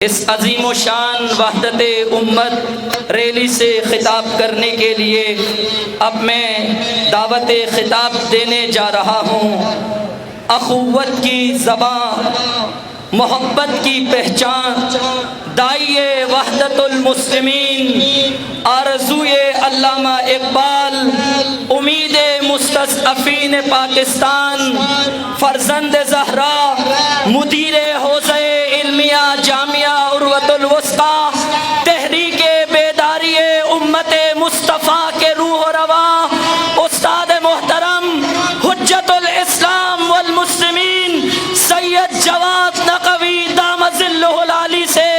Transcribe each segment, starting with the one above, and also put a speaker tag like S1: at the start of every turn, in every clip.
S1: اس عظیم و شان وحدت امت ریلی سے خطاب کرنے کے لیے اب میں دعوت خطاب دینے جا رہا ہوں۔ اخوت کی زبان، محبت کی پہچان، داعیے وحدت المسلمین، آرزوئے علامہ اقبال، امید مستضعفین پاکستان، فرزند زہرا، مدیر حوزہ علمیہ جامعہ عروۃ الوثقی، تحریک بیداری امت مصطفیٰ کے روح و رواں، استاد محترم حجت الاسلام والمسلمین سید جواد نقوی دامت ظلہ العالی سے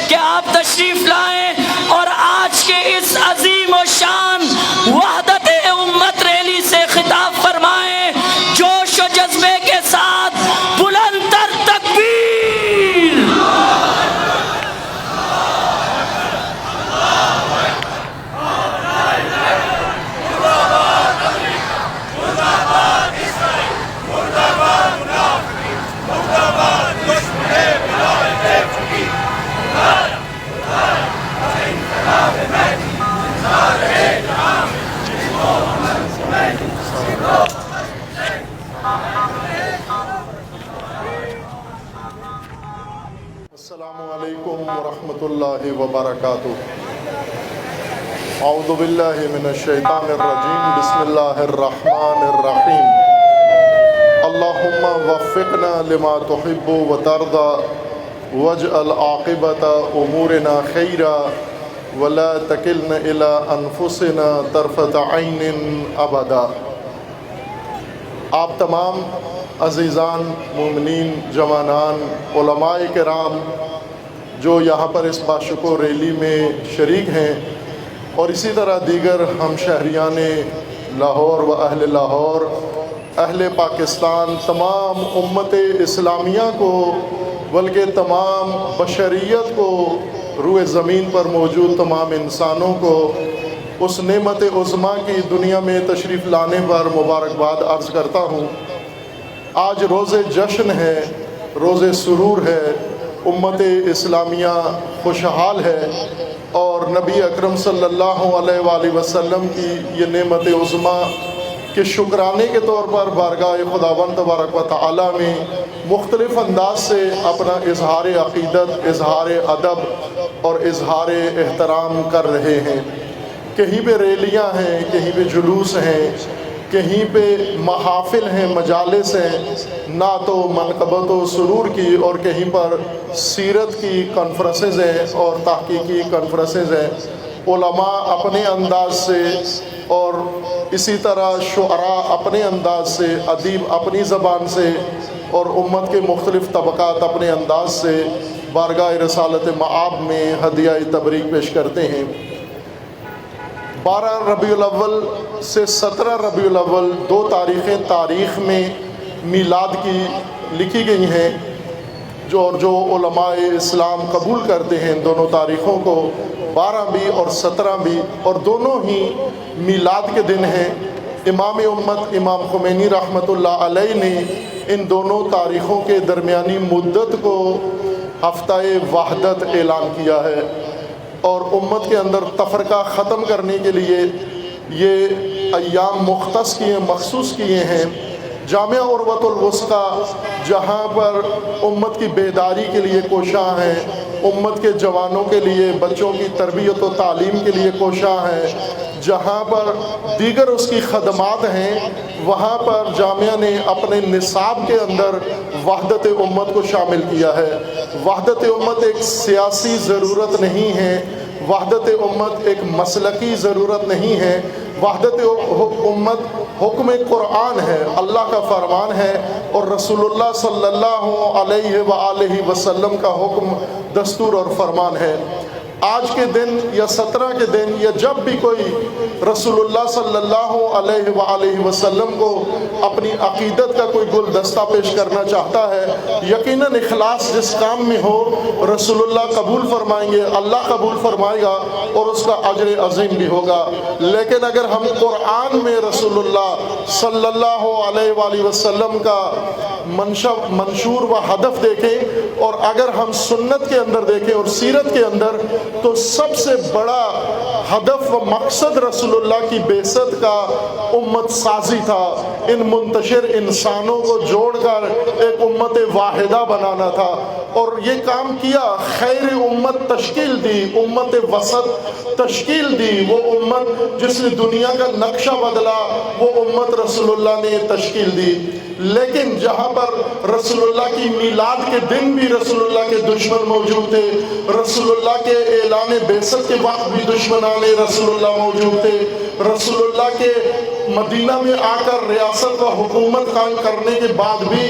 S1: کہ آپ تشریف لائیں اور آج کے اس عظیم و شان وحدت امت ریلی سے خطاب فرمائیں۔ جوش و جذبے کے ساتھ بلند تر تکبیر۔
S2: السلام علیکم ورحمۃ اللہ وبرکاتہ۔ اعوذ باللہ من الشیطان الرجیم، بسم اللہ الرحمن الرحیم۔ اللہم وفقنا لما تحب وترضى واجعل عاقبۃ امورنا خیرا ولا تکلنا الی انفسنا طرفۃ عین ابدا۔ آپ تمام عزیزان، مومنین، جوانان، علماء کرام جو یہاں پر اس باشکوہ ریلی میں شریک ہیں، اور اسی طرح دیگر ہم شہریان لاہور و اہل لاہور، اہل پاکستان، تمام امت اسلامیہ کو بلکہ تمام بشریت کو، روئے زمین پر موجود تمام انسانوں کو اس نعمت عظمیٰ کی دنیا میں تشریف لانے پر مبارکباد عرض کرتا ہوں۔ آج روز جشن ہے، روز سرور ہے، امت اسلامیہ خوشحال ہے، اور نبی اکرم صلی اللہ علیہ وآلہ وسلم کی یہ نعمت عظمیٰ کے شکرانے کے طور پر بارگاہ خداوند تبارک و تعالی میں مختلف انداز سے اپنا اظہار عقیدت، اظہار ادب اور اظہار احترام کر رہے ہیں۔ کہیں پہ ریلیاں ہیں، کہیں پہ جلوس ہیں، کہیں پہ محافل ہیں، مجالس ہیں، نعت و منقبت و سرور کی، اور کہیں پر سیرت کی کانفرنسز ہیں اور تحقیقی کانفرنسز ہیں۔ علماء اپنے انداز سے، اور اسی طرح شعراء اپنے انداز سے، ادیب اپنی زبان سے، اور امت کے مختلف طبقات اپنے انداز سے بارگاہ رسالت مآب میں ہدیہ تبریک پیش کرتے ہیں۔ 12 ربیع الاول سے 17 ربیع الاول 2 تاریخیں تاریخ میں میلاد کی لکھی گئی ہیں، جو علماء اسلام قبول کرتے ہیں دونوں تاریخوں کو، 12 بھی اور 17 بھی، اور دونوں ہی میلاد کے دن ہیں۔ امام امت امام خمینی رحمۃ اللہ علیہ نے ان دونوں تاریخوں کے درمیانی مدت کو ہفتہ وحدت اعلان کیا ہے، اور امت کے اندر تفرقہ ختم کرنے کے لیے یہ ایام مختص کیے، مخصوص کیے ہیں۔ جامعہ عروۃ الوثقی جہاں پر امت کی بیداری کے لیے کوشاں ہیں، امت کے جوانوں کے لیے، بچوں کی تربیت و تعلیم کے لیے کوشاں ہیں، جہاں پر دیگر اس کی خدمات ہیں، وہاں پر جامعہ نے اپنے نصاب کے اندر وحدت امت کو شامل کیا ہے۔ وحدت امت ایک سیاسی ضرورت نہیں ہے، وحدت امت ایک مسلکی ضرورت نہیں ہے، وحدت امت حکم قرآن ہے، اللہ کا فرمان ہے، اور رسول اللہ صلی اللہ علیہ وآلہ وسلم کا حکم، دستور اور فرمان ہے۔ آج کے دن یا 17 کے دن یا جب بھی کوئی رسول اللہ صلی اللہ علیہ وآلہ وسلم کو اپنی عقیدت کا کوئی گلدستہ پیش کرنا چاہتا ہے، یقیناً اخلاص جس کام میں ہو رسول اللہ قبول فرمائیں گے، اللہ قبول فرمائے گا، اور اس کا اجر عظیم بھی ہوگا۔ لیکن اگر ہم قرآن میں رسول اللہ صلی اللہ علیہ وآلہ وسلم کا منشور و ہدف دیکھیں اور اگر ہم سنت کے اندر دیکھیں اور سیرت کے اندر، تو سب سے بڑا ہدف و مقصد رسول اللہ کی بعثت کا امت سازی تھا، ان منتشر انسانوں کو جوڑ کر ایک امت واحدہ بنانا تھا، اور یہ کام کیا، خیر امت تشکیل دی، امت وسط تشکیل دی، وہ امت جس نے دنیا کا نقشہ بدلا وہ امت رسول اللہ نے تشکیل دی۔ لیکن جہاں پر رسول اللہ کی میلاد کے دن بھی رسول اللہ کے دشمن موجود تھے، رسول اللہ کے اعلان بعثت کے وقت بھی دشمنان رسول اللہ موجود تھے، رسول اللہ کے مدینہ میں آ کر ریاست و حکومت قائم کرنے کے بعد بھی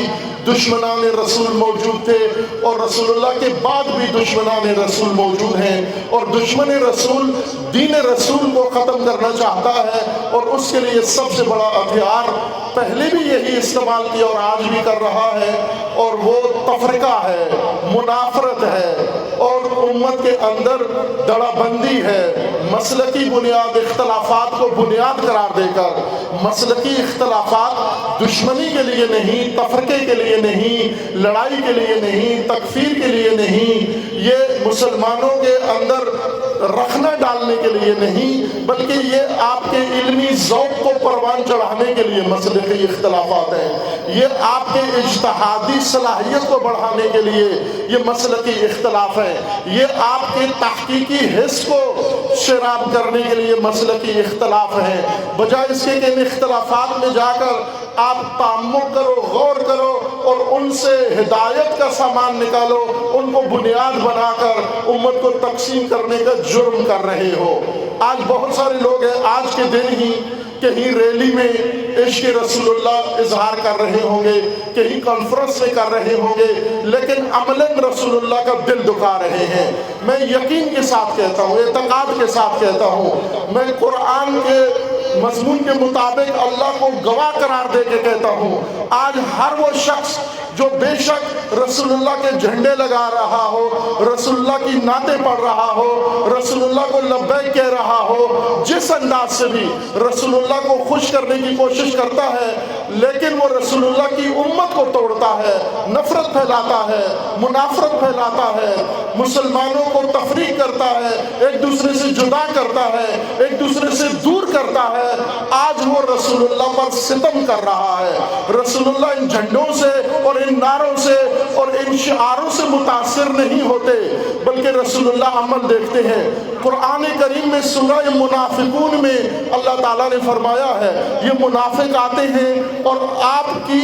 S2: دشمنان رسول موجود تھے، اور رسول اللہ کے بعد بھی دشمنان رسول موجود ہیں، اور دشمن رسول دین رسول کو ختم کرنا چاہتا ہے، اور اس کے لیے سب سے بڑا ہتھیار پہلے بھی یہی استعمال کیا اور آج بھی کر رہا ہے، اور وہ تفرقہ ہے، منافرت ہے، اور امت کے اندر دڑا بندی ہے، مسلکی بنیاد اختلافات کو بنیاد قرار دے کر، مسلکی اختلافات دشمنی کے لیے نہیں، تفرقے کے لیے نہیں، لڑائی کے لیے نہیں، تکفیر کے لیے نہیں، یہ مسلمانوں کے اندر رکھنا ڈالنے کے لیے نہیں، بلکہ یہ آپ کے علمی ذوق کو پروان چڑھانے کے لیے مسلکی اختلافات ہیں، یہ آپ کے اجتہادی صلاحیت کو بڑھانے کے لیے یہ مسلکی اختلاف ہے، یہ آپ کے تحقیقی حس کو شراب کرنے کے لیے مسلکی اختلاف ہے، بجائے اس کے کہ ان اختلافات میں جا کر آپ تعمق کرو، غور کرو، اور ان سے ہدایت کا سامان نکالو، ان کو بنیاد بنا کر امت کو تقسیم کرنے کا جرم کر رہے ہو۔ آج بہت سارے لوگ ہیں، آج کے دن ہی کہیں ریلی میں عشق رسول اللہ اظہار کر رہے ہوں گے، کہیں کانفرنس میں کر رہے ہوں گے، لیکن عملاً رسول اللہ کا دل دکھا رہے ہیں۔ میں یقین کے ساتھ کہتا ہوں، اعتقاد کے ساتھ کہتا ہوں، میں قرآن کے مضمون کے مطابق اللہ کو گواہ قرار دے کے کہتا ہوں، آج ہر وہ شخص جو بے شک رسول اللہ کے جھنڈے لگا رہا ہو، رسول اللہ کی نعتیں پڑھ رہا ہو، رسول اللہ کو لبیک کہہ رہا ہو، جس انداز سے بھی رسول اللہ کو خوش کرنے کی کوشش کرتا ہے، لیکن وہ رسول اللہ کی امت کو توڑتا ہے، نفرت پھیلاتا ہے، منافرت پھیلاتا ہے، مسلمانوں کو تفریق کرتا ہے، ایک دوسرے سے جدا کرتا ہے، ایک دوسرے سے دور کرتا ہے، آج وہ رسول اللہ پر ستم کر رہا ہے۔ رسول اللہ ان جھنڈوں سے اور ان نعروں سے اور ان شعاروں سے متاثر نہیں ہوتے، بلکہ رسول اللہ عمل دیکھتے ہیں۔ قرآن کریم میں سورہ منافقون میں اللہ تعالیٰ نے فرمایا ہے، یہ منافق آتے ہیں اور آپ کی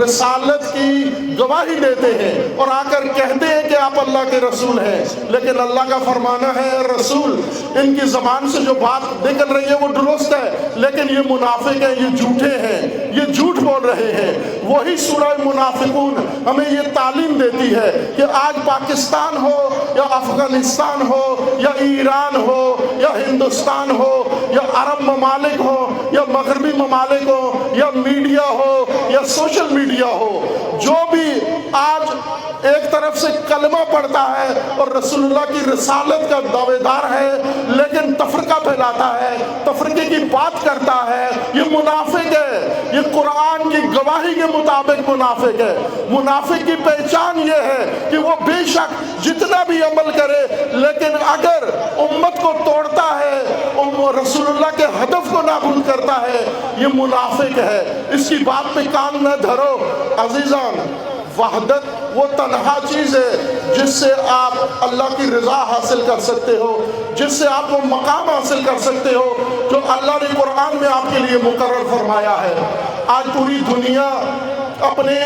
S2: رسالت کی گواہی دیتے ہیں اور آ کر کہتے ہیں کہ آپ اللہ کے رسول ہیں، لیکن اللہ کا فرمانا ہے رسول ان کی زبان سے جو بات نکل رہی ہے وہ درست ہے، لیکن یہ منافق ہیں، یہ جھوٹے ہیں، یہ جھوٹ بول رہے ہیں۔ وہی سورہ منافقون ہمیں یہ تعلیم دیتی ہے کہ آج پاکستان ہو یا افغانستان ہو یا ایران ہو یا ہندوستان ہو یا عرب ممالک ہو یا مغربی ممالک ہو یا میڈیا ہو یا سوشل میڈیا ہو، جو بھی آج ایک طرف سے کلمہ پڑھتا ہے اور رسول اللہ کی رسالت کا دعوے دار ہے، لیکن تفرقہ پھیلاتا ہے، تفرقے کی بات کرتا ہے، یہ منافق ہے، یہ قرآن کی گواہی کے مطابق منافق ہے۔ منافق کی پہچان یہ ہے کہ وہ بے شک جتنا بھی عمل کرے، لیکن اگر امت کو توڑتا ہے، رسول اللہ کے ہدف کو نابود کرتا ہے، یہ منافق ہے۔ اس کی بات پہ کان نہ دھرو عزیزان۔ وحدت وہ تنہا چیز ہے جس سے آپ اللہ کی رضا حاصل کر سکتے ہو، جس سے آپ وہ مقام حاصل کر سکتے ہو جو اللہ نے قرآن میں آپ کے لیے مقرر فرمایا ہے۔ آج پوری دنیا اپنے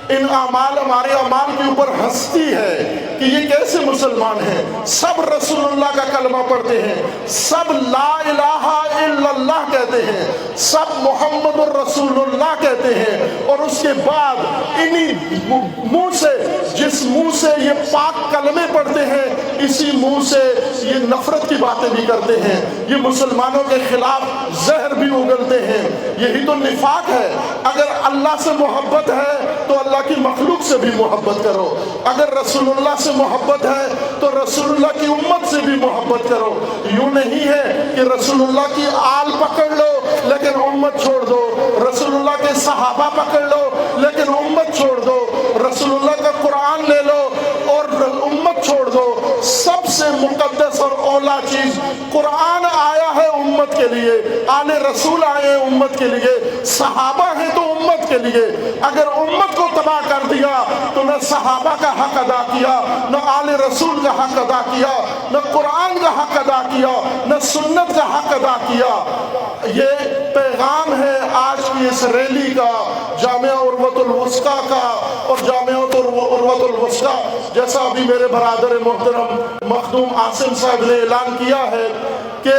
S2: ان اعمال، ہمارے اعمال کے اوپر ہنستی ہے کہ یہ کیسے مسلمان ہیں، سب رسول اللہ کا کلمہ پڑھتے ہیں، سب لا الہ الا اللہ کہتے ہیں، سب محمد الرسول اللہ کہتے ہیں، اور اس کے بعد انہی منہ سے، جس منہ سے یہ پاک کلمے پڑھتے ہیں، اسی منہ سے یہ نفرت کی باتیں بھی کرتے ہیں، یہ مسلمانوں کے خلاف زہر بھی اگلتے ہیں۔ یہی تو نفاق ہے۔ اگر اللہ سے محبت ہے تو اللہ کی مخلوق سے بھی محبت کرو، اگر رسول اللہ سے محبت ہے تو رسول اللہ کی امت سے بھی محبت کرو۔ یوں نہیں ہے کہ رسول اللہ کی آل پکڑ لو لیکن امت چھوڑ دو، رسول اللہ کے صحابہ پکڑ لو لیکن امت چھوڑ دو، رسول اللہ کا قرآن لے لو اور امت چھوڑ دو۔ سب سے مقدس اور اولا چیز قرآن آیا ہے امت کے لیے، آل رسول آئے ہیں امت کے لیے، صحابہ ہیں تو امت کے لیے۔ اگر امت کو تباہ کر دیا تو نہ صحابہ کا حق ادا کیا، نہ آل رسول کا حق ادا کیا، نہ قرآن کا حق ادا کیا، نہ سنت کا حق ادا کیا۔ یہ پیغام ہے آج کی اس ریلی کا، جامعہ عروۃ الوثقیٰ کا، اور جامعہ عروۃ الوثقیٰ جیسا ابھی میرے برادر محترم مخدوم عاصم صاحب نے اعلان کیا ہے کہ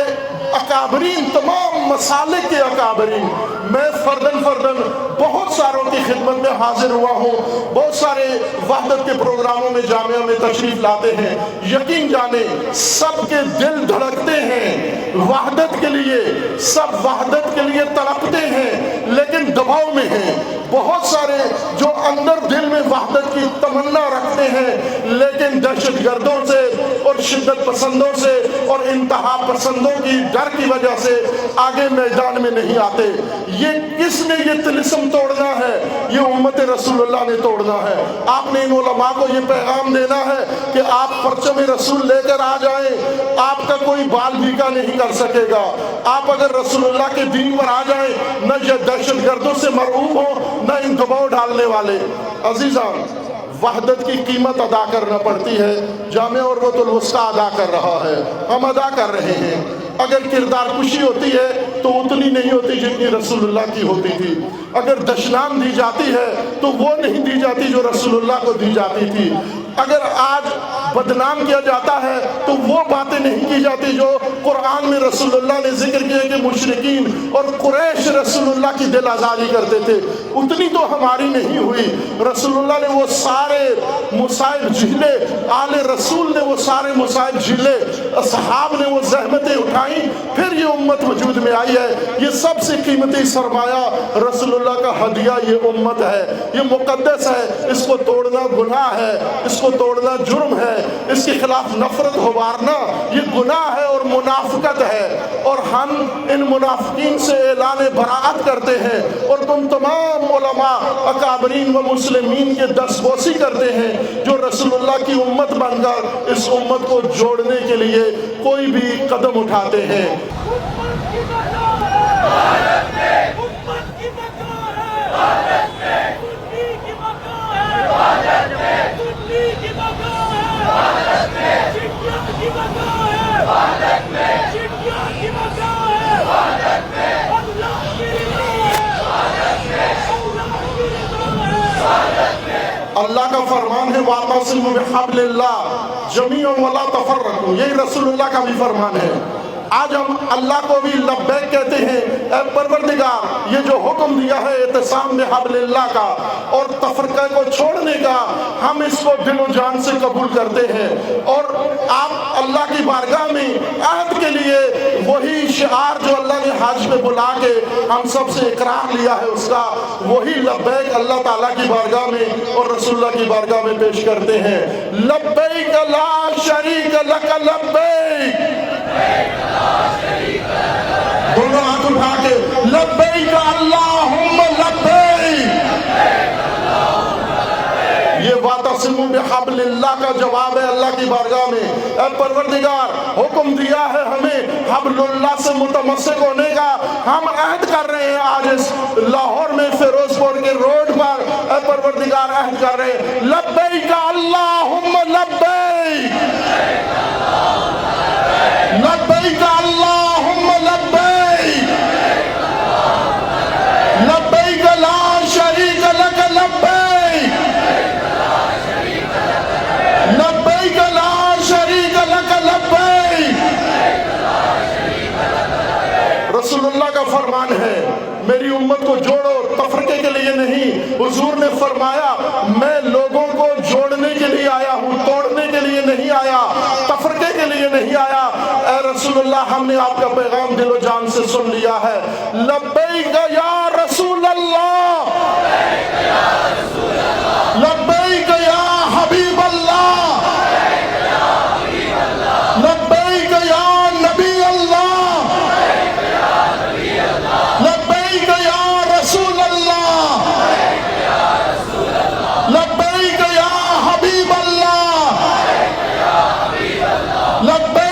S2: اکابرین، تمام مسالک کے اکابرین، میں فردن بہت ساروں کی خدمت میں حاضر ہوا ہوں، بہت سارے وحدت کے پروگراموں میں جامعہ میں تشریف لاتے ہیں، یقین جانیں سب کے دل دھڑکتے ہیں وحدت کے لیے، سب وحدت کے لیے تڑپتے ہیں، لیکن دباؤ میں ہیں۔ بہت سارے جو اندر دل میں وحدت کی تمنا رکھتے ہیں، لیکن دہشت گردوں سے اور شدت پسندوں سے اور انتہا پسندوں کی ڈر کی وجہ سے آگے میدان میں نہیں آتے۔ یہ کس نے یہ طلسم توڑنا ہے؟ یہ امت رسول اللہ نے توڑنا ہے۔ آپ نے ان علماء کو یہ پیغام دینا ہے کہ آپ پرچم رسول لے کر آ جائیں، آپ کا کوئی بال بھیکا نہیں کر سکے گا۔ آپ اگر رسول اللہ کے دین پر آ جائیں، نہ یہ دہشت گردوں سے مرعوب ہو، نہ ان دباؤ ڈالنے والے۔ عزیزان، وحدت کی قیمت ادا کرنا پڑتی ہے، جامعہ عروۃ الوثقیٰ ادا کر رہا ہے، ہم ادا کر رہے ہیں۔ اگر کردار کشی ہوتی ہے تو اتنی نہیں ہوتی جتنی رسول اللہ کی ہوتی تھی، اگر دشنام دی جاتی ہے تو وہ نہیں دی جاتی جو رسول اللہ کو دی جاتی تھی، اگر آج بدنام کیا جاتا ہے تو وہ باتیں نہیں کی جاتی جو قرآن میں رسول اللہ نے ذکر کیا کہ مشرکین اور قریش رسول اللہ کی دل آزاری کرتے تھے، اتنی تو ہماری نہیں ہوئی۔ رسول اللہ نے وہ سارے مصائب جھیلے، آل رسول نے وہ سارے مصائب جھیلے، اصحاب نے وہ زحمتیں اٹھائیں، پھر یہ امت وجود میں آئی ہے۔ یہ سب سے قیمتی سرمایہ رسول اللہ کا ہدیہ یہ امت ہے، یہ مقدس ہے، اس کو توڑنا گناہ ہے، اس کو توڑنا جرم ہے، اس کے خلاف نفرت ہوبارنا یہ گناہ ہے اور منافقت ہے، اور ہم ان منافقین سے اعلان براءت کرتے ہیں، اور تم تمام علماء اکابرین و مسلمین کے دستبوسی کرتے ہیں جو رسول اللہ کی امت بن کر اس امت کو جوڑنے کے لیے کوئی بھی قدم اٹھاتے ہیں۔ اللہ کا فرمان ہے وَاعْتَصِمُوا بِحَبْلِ اللَّهِ جَمِيعًا وَلَا تَفَرَّقُوا، یہی رسول اللہ کا بھی فرمان ہے۔ آج ہم اللہ کو بھی لبیک کہتے ہیں، اے پروردگار یہ جو حکم دیا ہے اعتصام بحبل اللہ کا اور تفرقہ کو چھوڑنے کا، ہم اس کو دل و جان سے قبول کرتے ہیں، اور آپ اللہ کی بارگاہ میں عہد کے لیے وہی شعار جو اللہ نے حج میں بلا کے ہم سب سے اقرار لیا ہے اس کا، وہی لبیک اللہ تعالیٰ کی بارگاہ میں اور رسول اللہ کی بارگاہ میں پیش کرتے ہیں۔ لبیک لا شریک لک لبیک، دونوں ہاتھ اٹھا کے لبیک اللہم لبیک۔ یہ وَاعْتَصِمُوا بِحَبْلِ اللَّهِ کا جواب ہے اللہ کی بارگاہ میں، اے پروردگار حکم دیا ہے ہمیں حبل اللہ سے متمسک ہونے کا، ہم عہد کر رہے ہیں آج اس لاہور میں فیروز پور کے روڈ پر، اے پروردگار عہد کر رہے ہیں لبیک اللہم لبیک، لبیک اللہم لبیک، لبیک لا شریک لک لبیک، لبیک لا شریک لک لبیک۔ رسول اللہ کا فرمان ہے میری امت کو جوڑو، تفرقے کے لیے نہیں۔ حضور نے فرمایا میں لوگوں کو جوڑنے کے لیے آیا ہوں، توڑنے کے لیے نہیں آیا، تفرقے کے لیے نہیں آیا۔ اے رسول اللہ ہم نے آپ کا پیغام دل و جان سے سن لیا ہے، لبیک یا رسول اللہ، لبیک یا حبیب اللہ، لبیک یا نبی اللہ، لبیک یا رسول اللہ۔
S3: لبیک